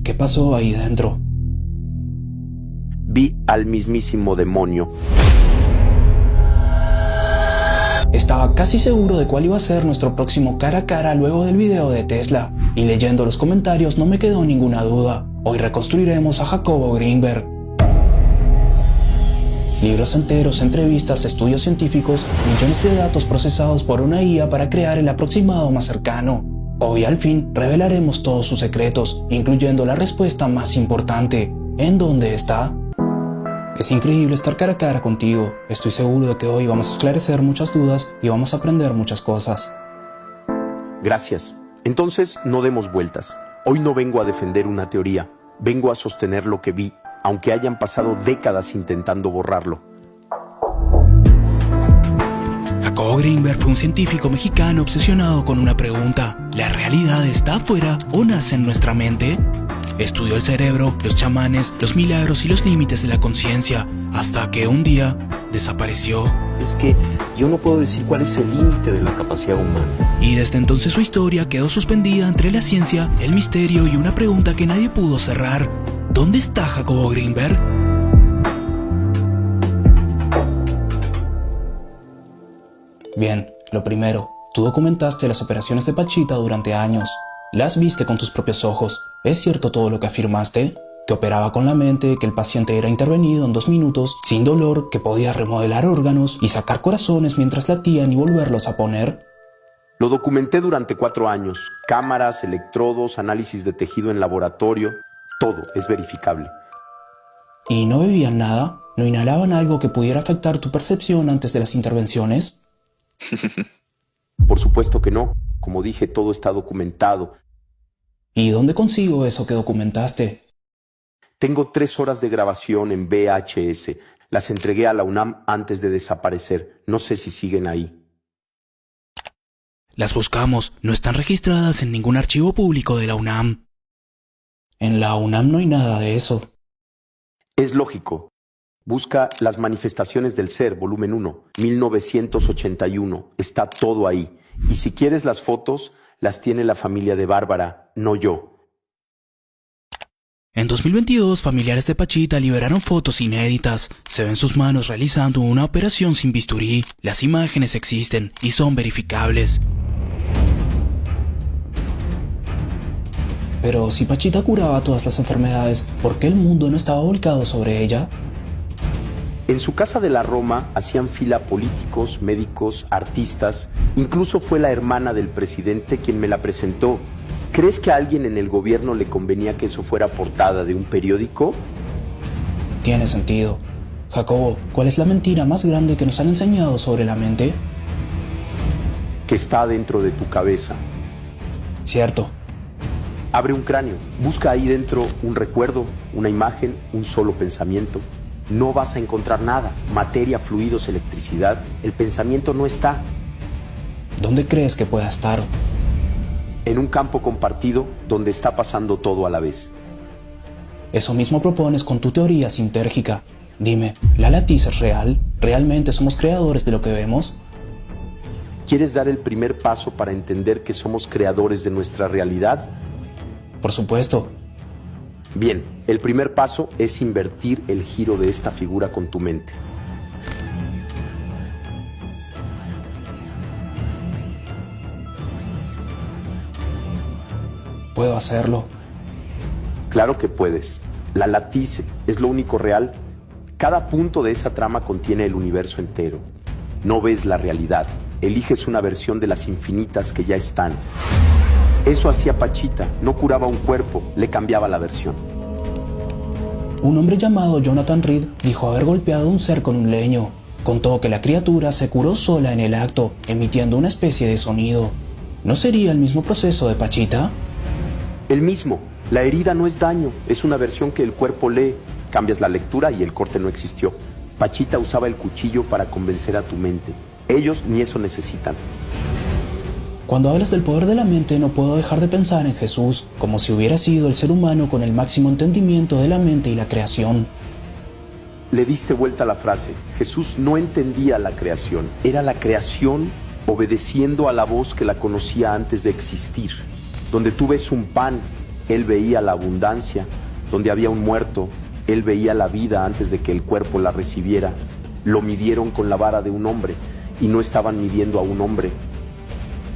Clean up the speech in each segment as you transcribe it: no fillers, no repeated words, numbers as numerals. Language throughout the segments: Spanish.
¿Qué pasó ahí dentro? Vi al mismísimo demonio. Estaba casi seguro de cuál iba a ser nuestro próximo cara a cara luego del video de Tesla, y leyendo los comentarios no me quedó ninguna duda. Hoy reconstruiremos a Jacobo Greenberg. Libros enteros, entrevistas, estudios científicos, millones de datos procesados por una IA para crear el aproximado más cercano. Hoy al fin revelaremos todos sus secretos, incluyendo la respuesta más importante: ¿en dónde está? Es increíble estar cara a cara contigo. Estoy seguro de que hoy vamos a esclarecer muchas dudas y vamos a aprender muchas cosas. Gracias. Entonces, no demos vueltas. Hoy no vengo a defender una teoría. Vengo a sostener lo que vi, aunque hayan pasado décadas intentando borrarlo. Jacobo Greenberg fue un científico mexicano obsesionado con una pregunta: ¿la realidad está afuera o nace en nuestra mente? Estudió el cerebro, los chamanes, los milagros y los límites de la conciencia, hasta que un día desapareció. Es que yo no puedo decir cuál es el límite de la capacidad humana. Y desde entonces su historia quedó suspendida entre la ciencia, el misterio y una pregunta que nadie pudo cerrar: ¿dónde está Jacobo Greenberg? Bien, lo primero, tú documentaste las operaciones de Pachita durante años. Las viste con tus propios ojos. ¿Es cierto todo lo que afirmaste? Que operaba con la mente, que el paciente era intervenido en 2 minutos, sin dolor, que podía remodelar órganos y sacar corazones mientras latían y volverlos a poner. Lo documenté durante 4 años. Cámaras, electrodos, análisis de tejido en laboratorio. Todo es verificable. ¿Y no bebían nada? ¿No inhalaban algo que pudiera afectar tu percepción antes de las intervenciones? Por supuesto que no. Como dije, todo está documentado. ¿Y dónde consigo eso que documentaste? Tengo 3 horas de grabación en VHS. Las entregué a la UNAM antes de desaparecer. No sé si siguen ahí. Las buscamos. No están registradas en ningún archivo público de la UNAM. En la UNAM no hay nada de eso. Es lógico. Busca Las manifestaciones del ser, volumen 1, 1981. Está todo ahí. Y si quieres las fotos, las tiene la familia de Bárbara, no yo. En 2022, familiares de Pachita liberaron fotos inéditas. Se ven sus manos realizando una operación sin bisturí. Las imágenes existen y son verificables. Pero si Pachita curaba todas las enfermedades, ¿por qué el mundo no estaba volcado sobre ella? En su casa de la Roma hacían fila políticos, médicos, artistas. Incluso fue la hermana del presidente quien me la presentó. ¿Crees que a alguien en el gobierno le convenía que eso fuera portada de un periódico? Tiene sentido. Jacobo, ¿cuál es la mentira más grande que nos han enseñado sobre la mente? Que está dentro de tu cabeza. Cierto. Abre un cráneo. Busca ahí dentro un recuerdo, una imagen, un solo pensamiento. No vas a encontrar nada. Materia, fluidos, electricidad. El pensamiento no está. ¿Dónde crees que pueda estar? En un campo compartido donde está pasando todo a la vez. Eso mismo propones con tu teoría sintérgica. Dime, ¿la latiz es real? ¿Realmente somos creadores de lo que vemos? ¿Quieres dar el primer paso para entender que somos creadores de nuestra realidad? Por supuesto. Bien, el primer paso es invertir el giro de esta figura con tu mente. Puedo hacerlo. Claro que puedes. La latiz es lo único real. Cada punto de esa trama contiene el universo entero. No ves la realidad. Eliges una versión de las infinitas que ya están. Eso hacía Pachita. No curaba un cuerpo, le cambiaba la versión. Un hombre llamado Jonathan Reed dijo haber golpeado a un ser con un leño. Contó que la criatura se curó sola en el acto, emitiendo una especie de sonido. ¿No sería el mismo proceso de Pachita? El mismo. La herida no es daño, es una versión que el cuerpo lee. Cambias la lectura y el corte no existió. Pachita usaba el cuchillo para convencer a tu mente. Ellos ni eso necesitan. Cuando hablas del poder de la mente, no puedo dejar de pensar en Jesús, como si hubiera sido el ser humano con el máximo entendimiento de la mente y la creación. Le diste vuelta a la frase. Jesús no entendía la creación. Era la creación obedeciendo a la voz que la conocía antes de existir. Donde tú ves un pan, él veía la abundancia. Donde había un muerto, él veía la vida antes de que el cuerpo la recibiera. Lo midieron con la vara de un hombre y no estaban midiendo a un hombre.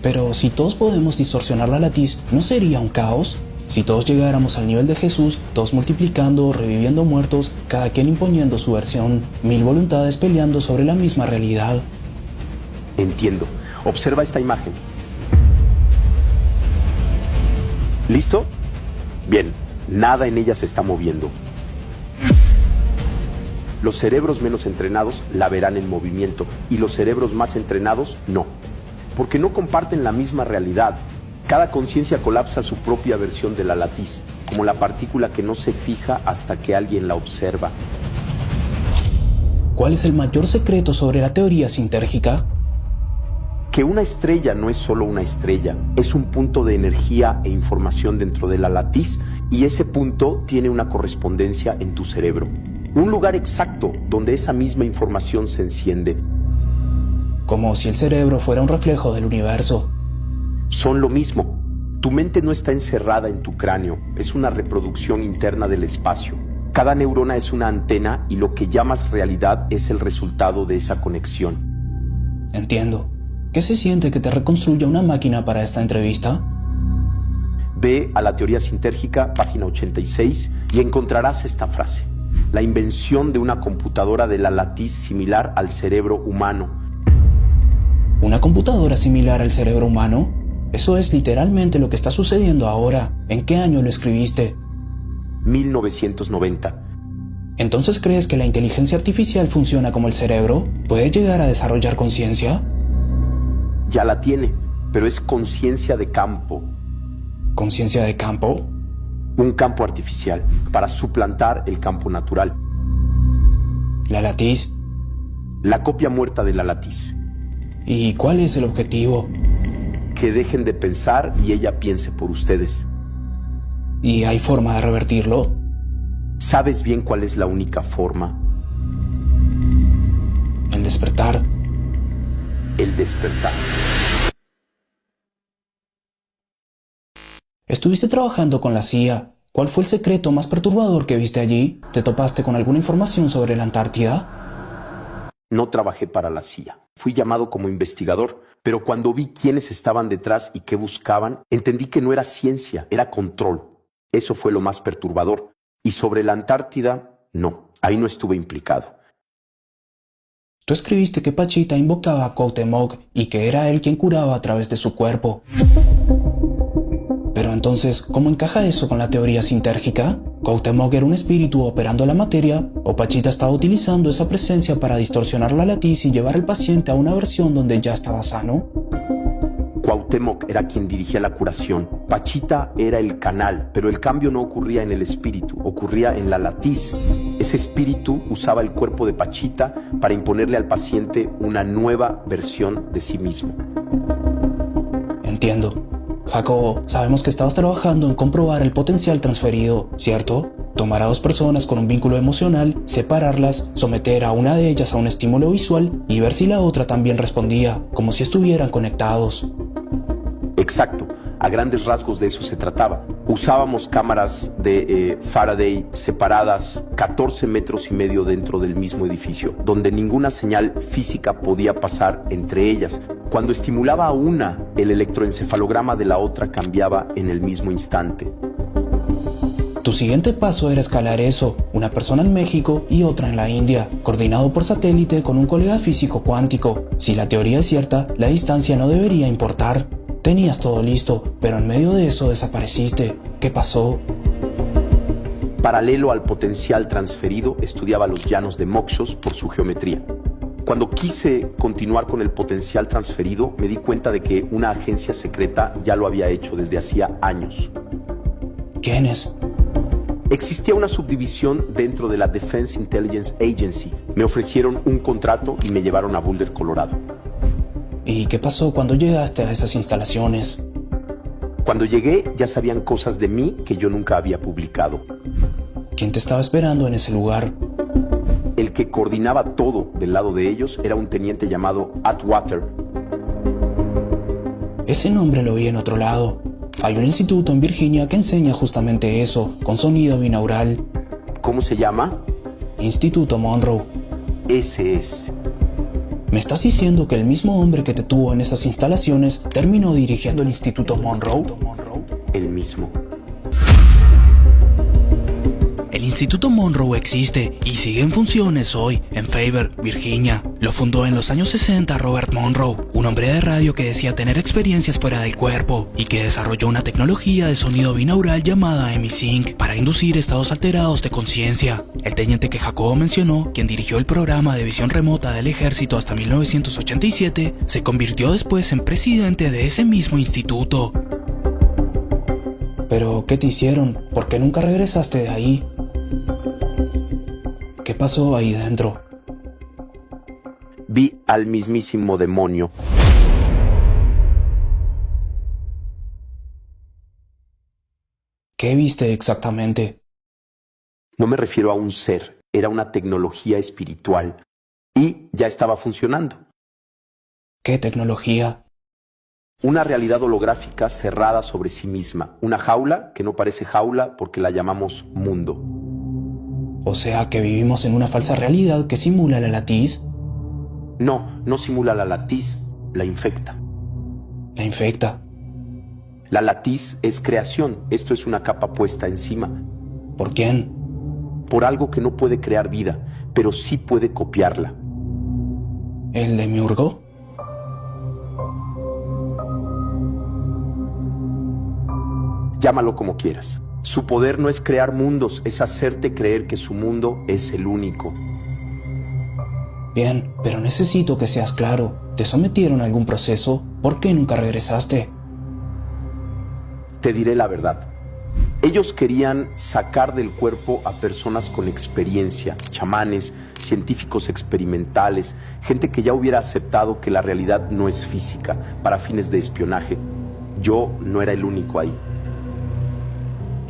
Pero si todos podemos distorsionar la latiz, ¿no sería un caos? Si todos llegáramos al nivel de Jesús, todos multiplicando, reviviendo muertos, cada quien imponiendo su versión, 1000 voluntades peleando sobre la misma realidad. Entiendo. Observa esta imagen. ¿Listo? Bien, nada en ella se está moviendo. Los cerebros menos entrenados la verán en movimiento y los cerebros más entrenados no, porque no comparten la misma realidad. Cada conciencia colapsa su propia versión de la latiz, como la partícula que no se fija hasta que alguien la observa. ¿Cuál es el mayor secreto sobre la teoría sintérgica? Que una estrella no es solo una estrella, es un punto de energía e información dentro de la latiz y ese punto tiene una correspondencia en tu cerebro. Un lugar exacto donde esa misma información se enciende. Como si el cerebro fuera un reflejo del universo. Son lo mismo. Tu mente no está encerrada en tu cráneo, es una reproducción interna del espacio. Cada neurona es una antena y lo que llamas realidad es el resultado de esa conexión. Entiendo. ¿Qué se siente que te reconstruya una máquina para esta entrevista? Ve a la teoría sintérgica, página 86, y encontrarás esta frase. La invención de una computadora de la latiz similar al cerebro humano. ¿Una computadora similar al cerebro humano? Eso es literalmente lo que está sucediendo ahora. ¿En qué año lo escribiste? 1990. ¿Entonces crees que la inteligencia artificial funciona como el cerebro? ¿Puede llegar a desarrollar conciencia? Ya la tiene, pero es conciencia de campo. ¿Conciencia de campo? Un campo artificial, para suplantar el campo natural. ¿La latiz? La copia muerta de la latiz. ¿Y cuál es el objetivo? Que dejen de pensar y ella piense por ustedes. ¿Y hay forma de revertirlo? ¿Sabes bien cuál es la única forma? El despertar. El despertar. Estuviste trabajando con la CIA. ¿Cuál fue el secreto más perturbador que viste allí? ¿Te topaste con alguna información sobre la Antártida? No trabajé para la CIA. Fui llamado como investigador, pero cuando vi quiénes estaban detrás y qué buscaban, entendí que no era ciencia, era control. Eso fue lo más perturbador. Y sobre la Antártida, no, ahí no estuve implicado. Tú escribiste que Pachita invocaba a Cuauhtémoc y que era él quien curaba a través de su cuerpo. Pero entonces, ¿cómo encaja eso con la teoría sintérgica? ¿Cuauhtémoc era un espíritu operando la materia? ¿O Pachita estaba utilizando esa presencia para distorsionar la latiz y llevar al paciente a una versión donde ya estaba sano? Cuauhtémoc era quien dirigía la curación. Pachita era el canal, pero el cambio no ocurría en el espíritu, ocurría en la latiz. Ese espíritu usaba el cuerpo de Pachita para imponerle al paciente una nueva versión de sí mismo. Entiendo. Jacobo, sabemos que estabas trabajando en comprobar el potencial transferido, ¿cierto? Tomar a dos personas con un vínculo emocional, separarlas, someter a una de ellas a un estímulo visual y ver si la otra también respondía, como si estuvieran conectados. Exacto, a grandes rasgos de eso se trataba. Usábamos cámaras de Faraday separadas 14 metros y medio dentro del mismo edificio, donde ninguna señal física podía pasar entre ellas. Cuando estimulaba a una, el electroencefalograma de la otra cambiaba en el mismo instante. Tu siguiente paso era escalar eso, una persona en México y otra en la India, coordinado por satélite con un colega físico cuántico. Si la teoría es cierta, la distancia no debería importar. Tenías todo listo, pero en medio de eso desapareciste. ¿Qué pasó? Paralelo al potencial transferido, estudiaba los llanos de Moxos por su geometría. Cuando quise continuar con el potencial transferido, me di cuenta de que una agencia secreta ya lo había hecho desde hacía años. ¿Quiénes? Existía una subdivisión dentro de la Defense Intelligence Agency. Me ofrecieron un contrato y me llevaron a Boulder, Colorado. ¿Y qué pasó cuando llegaste a esas instalaciones? Cuando llegué, ya sabían cosas de mí que yo nunca había publicado. ¿Quién te estaba esperando en ese lugar? El que coordinaba todo del lado de ellos era un teniente llamado Atwater. Ese nombre lo vi en otro lado. Hay un instituto en Virginia que enseña justamente eso, con sonido binaural. ¿Cómo se llama? Instituto Monroe. Ese es. ¿Me estás diciendo que el mismo hombre que te tuvo en esas instalaciones terminó dirigiendo el Instituto Monroe? El mismo. El Instituto Monroe existe y sigue en funciones hoy en Faber, Virginia. Lo fundó en los años 60 Robert Monroe, un hombre de radio que decía tener experiencias fuera del cuerpo y que desarrolló una tecnología de sonido binaural llamada EmiSync para inducir estados alterados de conciencia. El teniente que Jacobo mencionó, quien dirigió el programa de visión remota del ejército hasta 1987, se convirtió después en presidente de ese mismo instituto. ¿Pero qué te hicieron? ¿Por qué nunca regresaste de ahí? ¿Qué pasó ahí dentro? Vi al mismísimo demonio. ¿Qué viste exactamente? No me refiero a un ser, era una tecnología espiritual y ya estaba funcionando. ¿Qué tecnología? Una realidad holográfica cerrada sobre sí misma, una jaula que no parece jaula porque la llamamos mundo. O sea que vivimos en una falsa realidad que simula la latiz. No, no simula la latiz, la infecta. La infecta. La latiz es creación, esto es una capa puesta encima. ¿Por quién? Por algo que no puede crear vida, pero sí puede copiarla. ¿El demiurgo? Llámalo como quieras. Su poder no es crear mundos, es hacerte creer que su mundo es el único. Bien, pero necesito que seas claro. ¿Te sometieron a algún proceso? ¿Por qué nunca regresaste? Te diré la verdad. Ellos querían sacar del cuerpo a personas con experiencia, chamanes, científicos experimentales, gente que ya hubiera aceptado que la realidad no es física, para fines de espionaje. Yo no era el único ahí.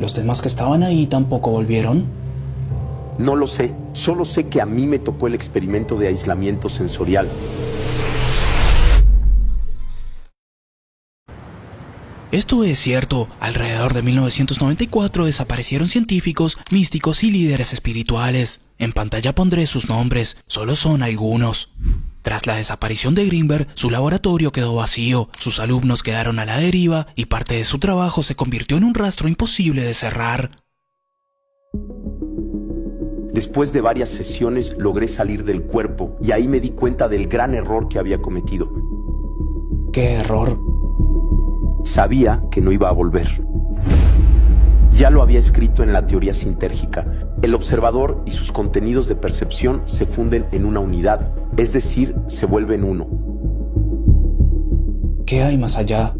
¿Los demás que estaban ahí tampoco volvieron? No lo sé, solo sé que a mí me tocó el experimento de aislamiento sensorial. Esto es cierto, alrededor de 1994 desaparecieron científicos, místicos y líderes espirituales. En pantalla pondré sus nombres, solo son algunos. Tras la desaparición de Greenberg, su laboratorio quedó vacío, sus alumnos quedaron a la deriva y parte de su trabajo se convirtió en un rastro imposible de cerrar. Después de varias sesiones logré salir del cuerpo y ahí me di cuenta del gran error que había cometido. ¿Qué error? Sabía que no iba a volver. Ya lo había escrito en la teoría sintérgica. El observador y sus contenidos de percepción se funden en una unidad, es decir, se vuelven uno. ¿Qué hay más allá?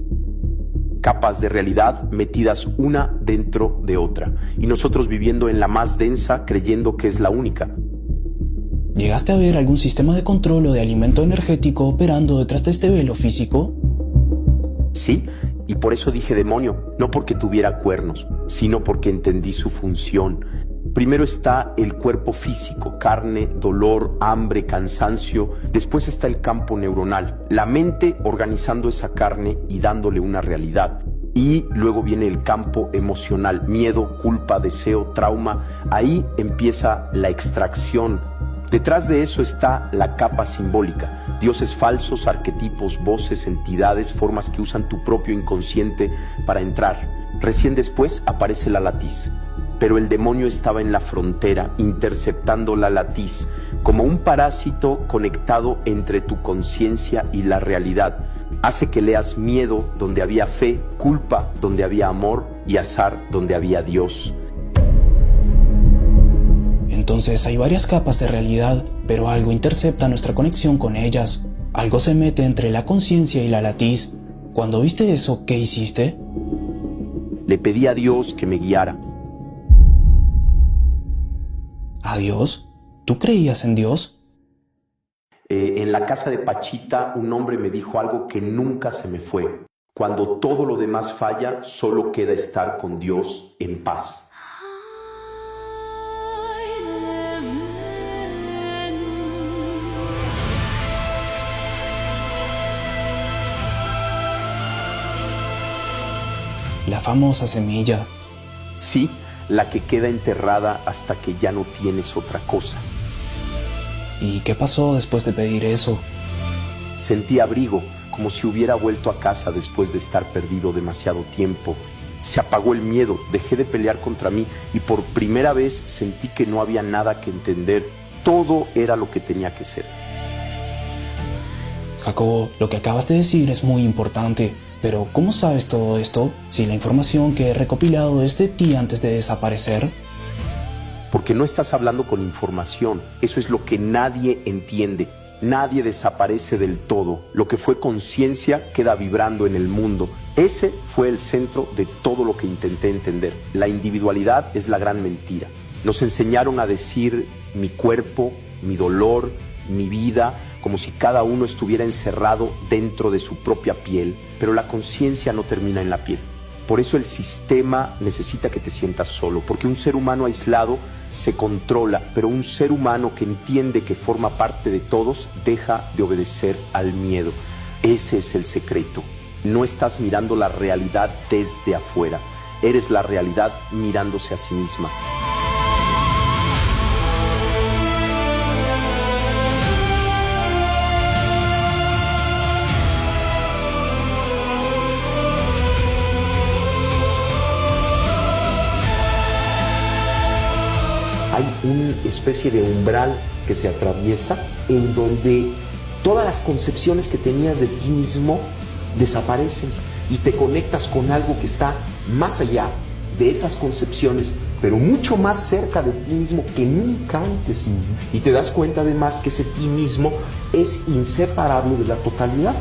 Capas de realidad metidas una dentro de otra, y nosotros viviendo en la más densa creyendo que es la única. ¿Llegaste a ver algún sistema de control o de alimento energético operando detrás de este velo físico? Sí, y por eso dije demonio, no porque tuviera cuernos, sino porque entendí su función. Primero está el cuerpo físico, carne, dolor, hambre, cansancio. Después está el campo neuronal, la mente organizando esa carne y dándole una realidad. Y luego viene el campo emocional, miedo, culpa, deseo, trauma. Ahí empieza la extracción. Detrás de eso está la capa simbólica, dioses falsos, arquetipos, voces, entidades, formas que usan tu propio inconsciente para entrar. Recién después aparece la latiz. Pero el demonio estaba en la frontera, interceptando la latiz, como un parásito conectado entre tu conciencia y la realidad. Hace que leas miedo donde había fe, culpa donde había amor y azar donde había Dios. Entonces hay varias capas de realidad, pero algo intercepta nuestra conexión con ellas. Algo se mete entre la conciencia y la latiz. Cuando viste eso, ¿qué hiciste? Le pedí a Dios que me guiara. ¿A Dios? ¿Tú creías en Dios? En la casa de Pachita, un hombre me dijo algo que nunca se me fue. Cuando todo lo demás falla, solo queda estar con Dios en paz. la famosa semilla. Sí, la que queda enterrada hasta que ya no tienes otra cosa. ¿Y qué pasó después de pedir eso? Sentí abrigo, como si hubiera vuelto a casa después de estar perdido demasiado tiempo. Se apagó el miedo, dejé de pelear contra mí y por primera vez sentí que no había nada que entender. Todo era lo que tenía que ser. Jacobo, lo que acabas de decir es muy importante, pero ¿cómo sabes todo esto si la información que he recopilado es de ti antes de desaparecer? Porque no estás hablando con información, eso es lo que nadie entiende. Nadie desaparece del todo. Lo que fue conciencia queda vibrando en el mundo. Ese fue el centro de todo lo que intenté entender. La individualidad es la gran mentira. Nos enseñaron a decir mi cuerpo, mi dolor, mi vida, como si cada uno estuviera encerrado dentro de su propia piel, pero la conciencia no termina en la piel. Por eso el sistema necesita que te sientas solo, porque un ser humano aislado se controla, pero un ser humano que entiende que forma parte de todos deja de obedecer al miedo. Ese es el secreto. No estás mirando la realidad desde afuera, eres la realidad mirándose a sí misma. Hay una especie de umbral que se atraviesa en donde todas las concepciones que tenías de ti mismo desaparecen y te conectas con algo que está más allá de esas concepciones, pero mucho más cerca de ti mismo que nunca antes. Y te das cuenta además que ese ti mismo es inseparable de la totalidad.